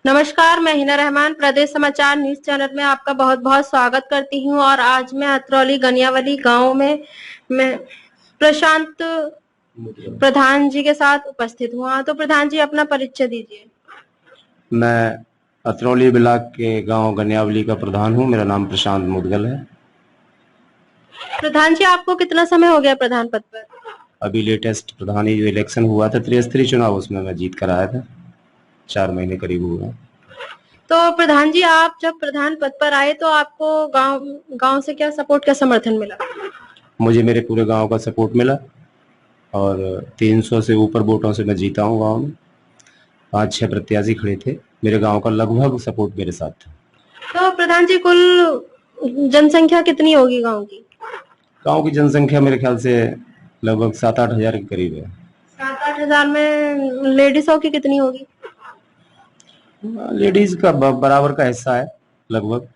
नमस्कार, मैं हिना रहमान प्रदेश समाचार न्यूज चैनल में आपका बहुत बहुत स्वागत करती हूं। और आज मैं अतरौली गनियावली गांव में मैं प्रशांत प्रधान जी के साथ उपस्थित हुआ। तो प्रधान जी अपना परिचय दीजिए। मैं अतरौली ब्लॉक के गांव गनियावली का प्रधान हूं। मेरा नाम प्रशांत मुदगल है। प्रधान जी आपको कितना समय हो गया प्रधान पद पर? अभी लेटेस्ट प्रधानी जो इलेक्शन हुआ था त्रिस्तरीय चुनाव, उसमें मैं जीत कर आया था। 4 महीने करीब हुए। तो प्रधान जी आप जब प्रधान पद पर आए तो आपको गांव से क्या सपोर्ट, क्या समर्थन मिला? मुझे मेरे पूरे गांव का सपोर्ट मिला और 300 से ऊपर वोटों से मैं जीता हूं। गांव में 5-6 प्रत्याशी खड़े थे। मेरे गांव का लगभग सपोर्ट मेरे साथ था। तो प्रधान जी कुल जनसंख्या कितनी होगी गाँव की? गांव की जनसंख्या मेरे ख्याल से लगभग 7-8 हजार के करीब है। 7-8 हजार में लेडीजों की कितनी होगी? लेडीज का बराबर का हिस्सा है लगभग।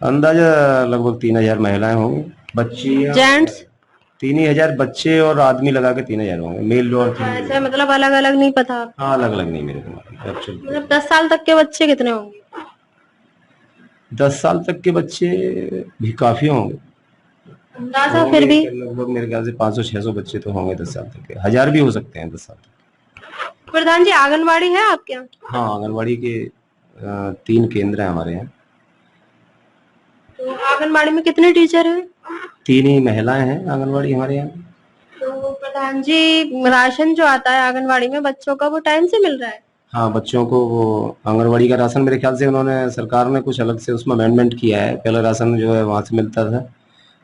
अंदाजा लगभग 3,000 महिलाएं होंगी। बच्ची जेंट्स 3,000 बच्चे और आदमी लगा के 3,000 होंगे, मेल और फीमेल। ऐसे मतलब अलग अलग नहीं पता? हाँ, अलग अलग नहीं मेरे को एक्चुअली। मतलब 10 साल तक के बच्चे कितने होंगे? 10 साल तक के बच्चे भी काफी होंगे। अंदाजा फिर भी लगभग मेरे ख्याल से 500-600 बच्चे तो होंगे 10 साल तक के। 1000 भी हो सकते हैं 10 साल तक। प्रधान जी आंगनबाड़ी है आपके यहाँ? हाँ, आंगनबाड़ी के 3 केंद्र हैं हमारे यहाँ। तो आंगनबाड़ी में कितने टीचर हैं? 3 ही महिलाएं हैं आंगनबाड़ी हमारे यहाँ। तो प्रधान जी राशन जो आता है आंगनबाड़ी में बच्चों का, वो टाइम से मिल रहा है? हाँ, बच्चों को वो आंगनबाड़ी का राशन मेरे ख्याल से उन्होंने सरकार ने कुछ अलग से उसमें अमेंडमेंट किया है। पहला राशन जो है वहां से मिलता था।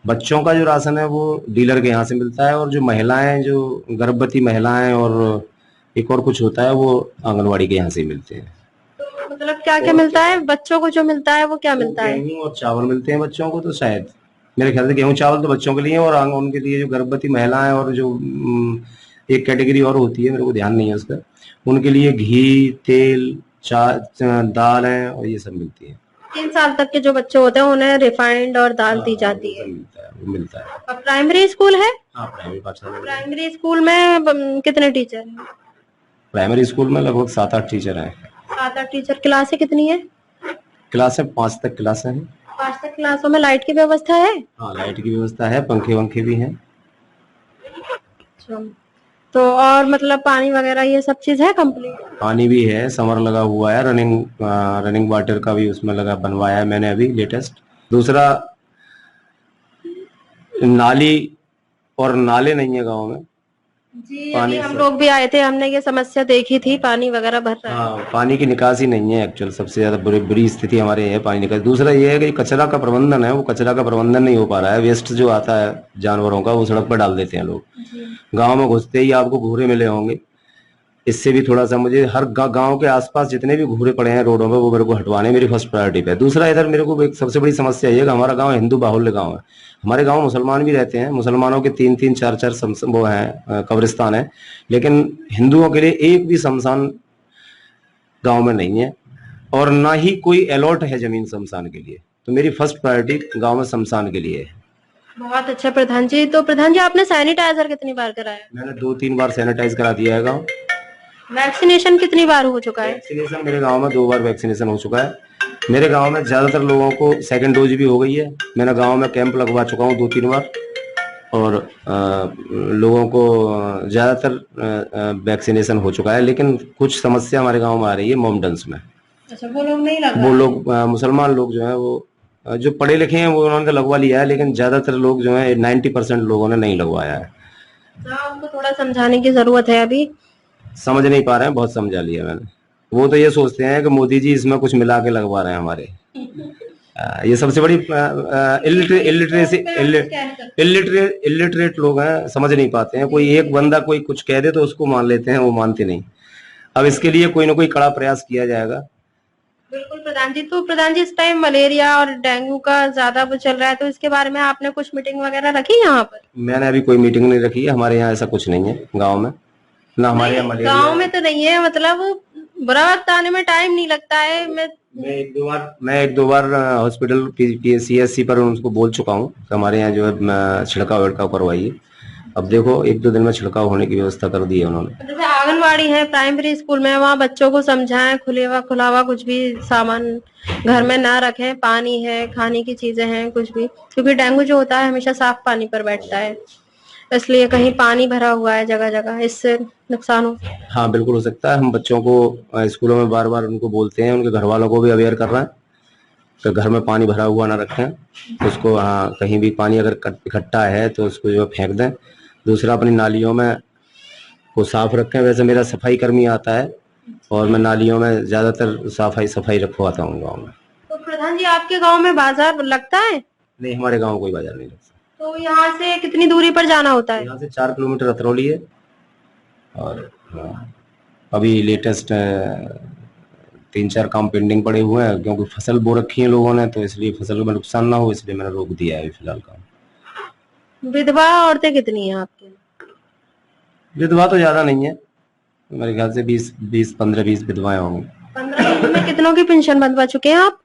बच्चों का जो राशन है वो डीलर के यहाँ से मिलता है, और जो महिलाएं, जो गर्भवती महिलाएं और एक और कुछ होता है, वो आंगनबाड़ी के यहाँ से मिलते हैं। तो मतलब क्या क्या मिलता है बच्चों को? जो मिलता है वो क्या मिलता है? गेहूं और चावल मिलते हैं बच्चों को। तो शायद मेरे ख्याल से गेहूं चावल तो बच्चों के लिए, और उनके लिए जो गर्भवती महिलाएं और जो एक कैटेगरी और होती है, मेरे को ध्यान नहीं है उसका, उनके लिए घी, तेल, दाल है और ये सब मिलती है। 3 साल तक के जो बच्चे होते हैं उन्हें रिफाइंड और दाल दी जाती है। वो मिलता है। और प्राइमरी स्कूल है? हाँ, प्राइमरी पाठशाला। प्राइमरी स्कूल में कितने टीचर हैं? प्राइमरी स्कूल में लगभग 7-8 टीचर हैं। 7-8 टीचर। क्लासें कितनी है? क्लासें 5 तक क्लासें हैं। 5 तक क्लासों में लाइट की व्यवस्था है? हाँ, लाइट की व्यवस्था है, पंखे वंखे भी हैं। तो और मतलब पानी वगैरह ये सब चीज है कंप्लीट? पानी भी है, समर लगा हुआ है, रनिंग वाटर का भी उसमें लगा बनवाया है मैंने अभी लेटेस्ट। दूसरा, नाली और नाले नहीं है गांव में। जी अभी हम लोग भी आए थे, हमने ये समस्या देखी थी, पानी वगैरह भर रहा है। हाँ, पानी की निकासी नहीं है एक्चुअल। सबसे ज्यादा बुरी स्थिति हमारे यहाँ है पानी निकासी। दूसरा ये है कि कचरा का प्रबंधन है, वो कचरा का प्रबंधन नहीं हो पा रहा है। वेस्ट जो आता है जानवरों का, वो सड़क पर डाल देते हैं लोग। गाँव में घुसते ही आपको घूरे मिले होंगे। इससे भी थोड़ा सा मुझे हर गांव के आसपास जितने भी घूरे पड़े हैं रोडों पे, वो मेरे को हटवाने मेरी फर्स्ट प्रायोरिटी पे है। दूसरा, इधर मेरे को एक सबसे बड़ी समस्या ये है कि हमारा गांव हिंदू बाहुल्य गांव है। हमारे गांव मुसलमान भी रहते हैं। मुसलमानों के 3-3, 4-4 वो हैं कब्रिस्तान है, लेकिन हिंदुओं के लिए एक भी शमशान गाँव में नहीं है, और ना ही कोई अलॉट है जमीन शमशान के लिए। तो मेरी फर्स्ट प्रायोरिटी गाँव में शमशान के लिए है। बहुत अच्छा प्रधान जी। तो प्रधान जी आपने सैनिटाइजर कितनी बार कराया? मैंने 2-3 बार सैनिटाइज करा दिया है गाँव। वैक्सीनेशन कितनी बार हो चुका है? वैक्सीनेशन मेरे गांव में 2 बार वैक्सीनेशन हो चुका है। मेरे गांव में ज्यादातर लोगों को सेकंड डोज भी हो गई है। मैंने गांव में कैंप लगवा चुका हूं 2-3 बार, और लोगों को ज्यादातर वैक्सीनेशन हो चुका है। लेकिन कुछ समस्या हमारे गांव में आ रही है मोमडन्स में। अच्छा, वो लोग नहीं लगा? वो लोग मुसलमान लोग जो है, वो जो पढ़े लिखे हैं वो उन्होंने लगवा लिया है, लेकिन ज्यादातर लोग जो है 90% लोगों ने नहीं लगवाया है। उनको थोड़ा समझाने की जरूरत है। अभी समझ नहीं पा रहे हैं, बहुत समझा लिया मैंने। वो तो ये सोचते हैं कि मोदी जी इसमें कुछ मिला के लगवा रहे हैं हमारे। ये सबसे बड़ी इलिटरेट लोग हैं, समझ नहीं पाते हैं। कोई एक बंदा कोई कुछ कह दे तो उसको मान लेते हैं, वो मानते नहीं। अब इसके लिए कोई ना कोई कड़ा प्रयास किया जाएगा। बिल्कुल प्रधान जी। तो प्रधान जी इस टाइम मलेरिया और डेंगू का ज्यादा वो चल रहा है, तो इसके बारे में आपने कुछ मीटिंग वगैरह रखी यहाँ पर? मैंने अभी कोई मीटिंग नहीं रखी है। हमारे यहाँ ऐसा कुछ नहीं है गाँव में, ना हमारे यहाँ मलेरिया। गाँव में तो नहीं है, मतलब बुरा वक्त आने में टाइम नहीं लगता है। मैं एक दो बार हॉस्पिटल CSC पर उनको बोल चुका हूँ कि हमारे यहाँ जो है छिड़काव विड़काव करवाइए। अब देखो 1-2 दिन में छिड़काव होने की व्यवस्था कर दी है उन्होंने। जैसे आंगनवाड़ी है, प्राइमरी स्कूल में, वहाँ बच्चों को समझाएं खुला हुआ कुछ भी सामान घर में ना रखें, पानी है, खाने की चीजें हैं, कुछ भी, क्योंकि डेंगू जो होता है हमेशा साफ पानी पर बैठता है, इसलिए कहीं पानी भरा हुआ है जगह जगह, इससे नुकसान हो। हाँ बिल्कुल हो सकता है। हम बच्चों को स्कूलों में बार बार उनको बोलते हैं, उनके घर वालों को भी अवेयर कर रहे हैं कि घर में पानी भरा हुआ ना रखें उसको। हाँ, कहीं भी पानी अगर इकट्ठा है तो उसको जो है फेंक दें। दूसरा, अपनी नालियों में को साफ रखें। वैसे मेरा सफाई कर्मी आता है और मैं नालियों में ज्यादातर सफाई रखवाता हूँ गाँव में। तो प्रधान जी, आपके गांव में बाजार लगता है? नहीं, हमारे गाँव कोई बाजार नहीं लगता। तो यहाँ से कितनी दूरी पर जाना होता है? यहाँ से 4 किलोमीटर अतरौली है। और अभी लेटेस्ट 3-4 काम पेंडिंग पड़े हुए हैं, क्योंकि फसल बो रखी है लोगों ने, तो इसलिए फसल में नुकसान ना हो इसलिए मैंने रोक दिया है फिलहाल काम। विधवा औरतें कितनी हैं आपके? विधवा तो ज्यादा नहीं है, मेरे ख्याल से 15-20 विधवाएं होंगी। 15 में कितनों की पेंशन बंधवा चुके हैं आप?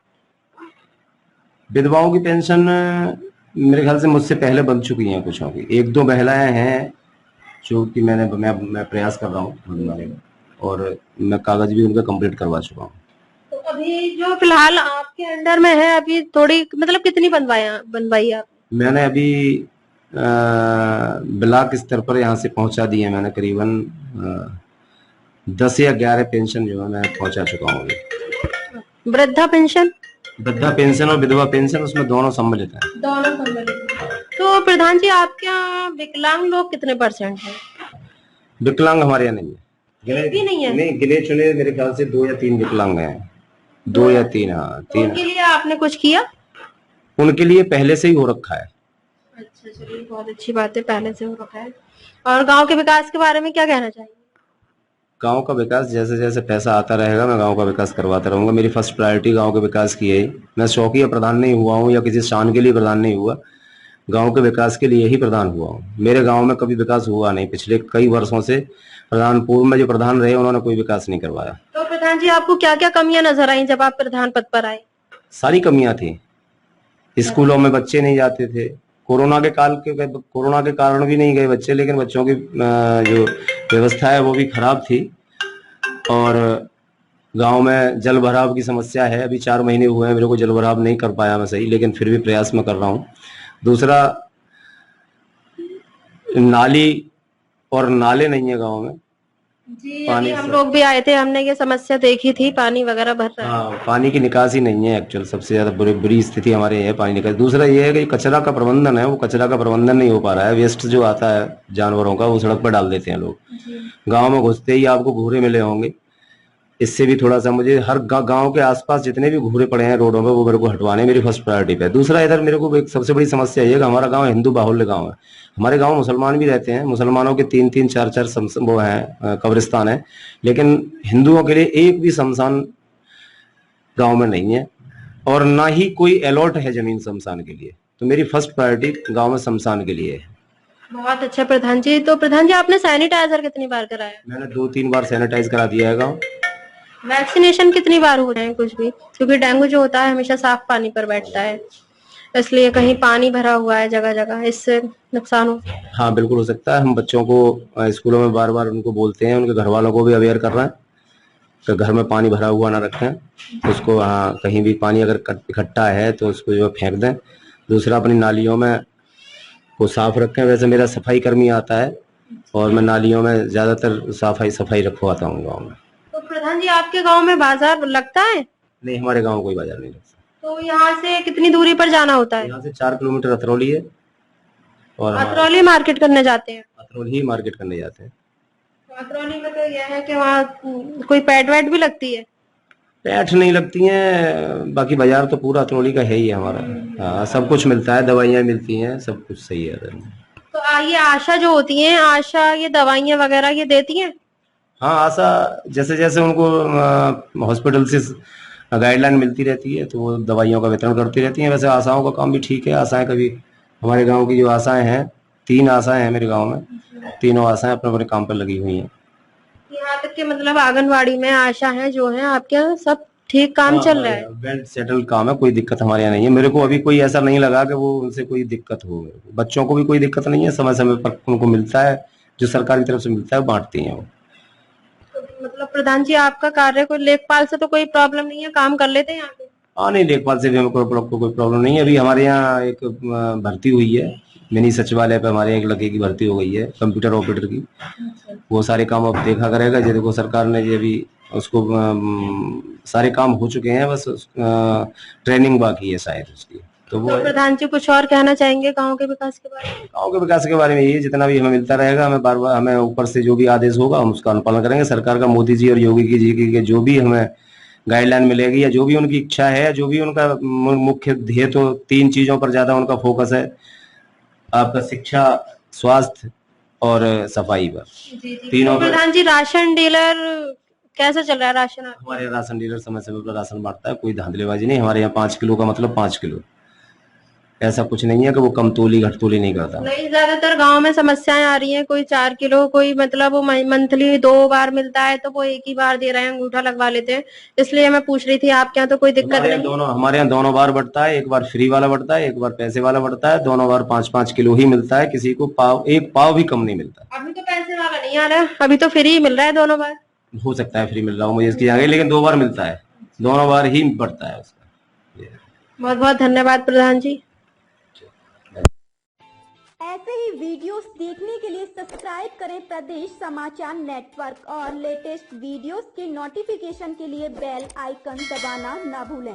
विधवाओं की पेंशन मेरे ख्याल से मुझसे पहले बन चुकी हैं कुछों की। 1-2 महिलाएं हैं जो कि मैं प्रयास कर रहा हूँ बनवाने का, और मैं कागज भी उनका कंप्लीट करवा चुका हूँ। तो अभी जो फिलहाल आपके अंडर में है, अभी थोड़ी मतलब कितनी बनवाई आप? मैंने अभी ब्लॉक स्तर पर यहाँ से पहुंचा दी है। मैंने करीबन 10 या 11 पेंशन जो है मैं पहुंचा चुका हूँ अभी। वृद्धा पेंशन? वृद्धा पेंशन और विधवा पेंशन, उसमें दोनों सम्मिलित हैं। दोनों सम्मिलित। तो प्रधान जी, आपके यहाँ विकलांग लोग कितने % हैं? विकलांग हमारे यहाँ नहीं है। एक भी नहीं है? नहीं, गिने चुने मेरे ख्याल से 2 या 3 विकलांग हैं। 2 या 3, हाँ 3। उनके लिए आपने कुछ किया? उनके लिए पहले से ही हो रखा है। अच्छा, चलिए बहुत अच्छी बात है, पहले से हो रखा है। और गांव के विकास के बारे में क्या कहना चाहिए? गांव का विकास जैसे जैसे पैसा आता रहेगा मैं गांव का विकास करवाता रहूंगा। मेरी फर्स्ट प्रायोरिटी गांव के विकास की है। मैं शौकिया प्रधान नहीं हुआ हूँ या किसी शान के लिए प्रधान नहीं हुआ, गांव के विकास के लिए ही प्रधान हुआ हूँ। मेरे गांव में कभी विकास हुआ नहीं। पिछले कई वर्षों से प्रधान पूर्व में जो प्रधान रहे उन्होंने कोई विकास नहीं करवाया। तो प्रधान जी, आपको क्या क्या कमियां नजर आई जब आप प्रधान पद पर आए? सारी कमियां थी। स्कूलों में बच्चे नहीं जाते थे। कोरोना के कारण भी नहीं गए बच्चे, लेकिन बच्चों की जो व्यवस्था है वो भी खराब थी। और गांव में जल भराव की समस्या है। अभी 4 महीने हुए हैं मेरे को जल भराव नहीं कर पाया मैं सही, लेकिन फिर भी प्रयास में कर रहा हूँ। दूसरा, नाली और नाले नहीं है गांव में। जी, अभी हम लोग भी आए थे, हमने ये समस्या देखी थी, पानी वगैरह भर रहा है। हाँ, पानी की निकासी नहीं है। एक्चुअल सबसे ज्यादा बुरी स्थिति हमारे यहाँ है पानी निकासी। दूसरा ये है कि कचरा का प्रबंधन है, वो कचरा का प्रबंधन नहीं हो पा रहा है। वेस्ट जो आता है जानवरों का वो सड़क पर डाल देते हैं लोग। गांव में घुसते ही आपको घूरे मिले होंगे। इससे भी थोड़ा सा मुझे हर गांव के आसपास जितने भी घूरे पड़े हैं रोडों पे वो मेरे को हटवाने मेरी फर्स्ट प्रायोरिटी पे है। दूसरा, इधर मेरे को एक सबसे बड़ी समस्या ये है कि हमारा गांव हिंदू बाहुल्य गांव है। हमारे गांव मुसलमान भी रहते हैं। मुसलमानों के 3-3, 4-4 वो हैं कब्रिस्तान है, लेकिन हिंदुओं के लिए एक भी शमशान गाँव में नहीं है, और ना ही कोई अलॉट है जमीन शमशान के लिए। तो मेरी फर्स्ट प्रायोरिटी गाँव में शमशान के लिए है। बहुत अच्छा प्रधान जी। तो प्रधान जी, आपने सैनिटाइजर कितनी बार कराया? मैंने 2-3 बार सैनिटाइज करा दिया है गाँव। वैक्सीनेशन कितनी बार हो रहे हैं कुछ भी, क्योंकि डेंगू जो होता है हमेशा साफ पानी पर बैठता है, इसलिए कहीं पानी भरा हुआ है जगह जगह, इससे नुकसान हो। हाँ बिल्कुल हो सकता है। हम बच्चों को स्कूलों में बार बार उनको बोलते हैं, उनके घर वालों को भी अवेयर कर रहे हैं कि घर में पानी भरा हुआ ना रखें उसको। हाँ, कहीं भी पानी अगर इकट्ठा है तो उसको जो है फेंक दें। दूसरा, अपनी नालियों में को साफ रखें। वैसे मेरा सफाई कर्मी आता है और मैं नालियों में ज्यादातर सफाई रखवाता हूँ गाँव में। तो प्रधान जी, आपके गांव में बाजार लगता है? नहीं, हमारे गाँव कोई बाजार नहीं लगता। तो यहाँ से कितनी दूरी पर जाना होता है? यहाँ से 4 किलोमीटर अतरौली है। और अतरौली मार्केट करने जाते हैं? अतरौली ही मार्केट करने जाते हैं। तो अतरौली में तो यह है कि वहाँ कोई पैट वैट भी लगती है? पैठ नहीं लगती हैं, बाकी बाजार तो पूरा अतरौली का है ही है हमारा। हाँ, सब कुछ मिलता है, दवाइयाँ मिलती हैं, सब कुछ सही है। तो ये आशा जो होती है, आशा ये दवाइयाँ वगैरह ये देती हैं? हाँ, आशा जैसे जैसे उनको हॉस्पिटल से गाइडलाइन मिलती रहती है तो वो दवाइयों का वितरण करती रहती हैं। वैसे आशाओं का काम भी ठीक है। आशाएं कभी हमारे गांव की जो आशाएं हैं, 3 आशाएं हैं मेरे गांव में, तीनों आशाएं अपने अपने काम पर लगी हुई हैं। यहाँ तक कि मतलब आंगनवाड़ी में आशा है जो है आपके यहाँ सब ठीक काम चल रहा है? वेल सेटल काम है, कोई दिक्कत हमारे यहाँ नहीं है। मेरे को अभी कोई ऐसा नहीं लगा कि वो उनसे कोई दिक्कत हो। मेरे को बच्चों को भी कोई दिक्कत नहीं है, समय समय पर उनको मिलता है, जो सरकार की तरफ से मिलता है वो बांटती हैं वो। तो मतलब प्रधान जी आपका कार्य कोई लेखपाल से तो कोई प्रॉब्लम नहीं है, काम कर लेते हैं यहाँ पे? हाँ नहीं, लेखपाल से भी हमें कोई प्रॉब्लम नहीं है। अभी हमारे यहाँ एक भर्ती हुई है, मिनी सचिवालय पे हमारे यहाँ एक लड़के की भर्ती हो गई है, कंप्यूटर ऑपरेटर की। वो सारे काम अब देखा करेगा। जो देखो सरकार ने ये भी उसको सारे काम हो चुके हैं, बस ट्रेनिंग बाकी है शायद उसकी। तो वो तो प्रधान जी कुछ और कहना चाहेंगे गांव के विकास के बारे में? गाँव के विकास के बारे में ये जितना भी हमें मिलता रहेगा, हमें बार बार हमें ऊपर से जो भी आदेश होगा हम उसका अनुपालन करेंगे। सरकार का, मोदी जी और योगी जी की जो भी हमें गाइडलाइन मिलेगी या जो भी उनकी इच्छा है, जो भी उनका मुख्य ध्येय, तो 3 चीजों पर ज्यादा उनका फोकस है, आपका शिक्षा, स्वास्थ्य और सफाई पर। तीनों तो पर। प्रधान जी राशन डीलर कैसा चल रहा है राशन आपका? हमारे यहाँ राशन डीलर समय समय पर राशन बांटता है, कोई धांधलेबाजी नहीं। हमारे यहाँ 5 किलो का मतलब 5 किलो, ऐसा कुछ नहीं है कि वो कम तोली घटतोली नहीं करता। नहीं, ज्यादातर गांव में समस्याएं आ रही हैं, कोई 4 किलो, कोई मतलब वो मंथली 2 बार मिलता है तो वो एक ही बार दे रहे हैं, अंगूठा लगवा लेते हैं। इसलिए मैं पूछ रही थी आपके यहाँ तो कोई दिक्कत नहीं? हमारे यहाँ दोनों बार बढ़ता है, एक बार फ्री वाला बढ़ता है, एक बार पैसे वाला बढ़ता है। दोनों बार 5-5 किलो ही मिलता है, किसी को एक पाव भी कम नहीं मिलता। अभी तो पैसे वाला नहीं आ रहा, अभी तो फ्री ही मिल रहा है दोनों बार। हो सकता है फ्री मिल रहा हो, मुझे इसकी जानकारी, लेकिन 2 बार मिलता है, दोनों बार ही बढ़ता है उसका। बहुत बहुत धन्यवाद प्रधान जी। ऐसे ही वीडियोस देखने के लिए सब्सक्राइब करें प्रदेश समाचार नेटवर्क और लेटेस्ट वीडियोस के नोटिफिकेशन के लिए बेल आइकन दबाना ना भूलें।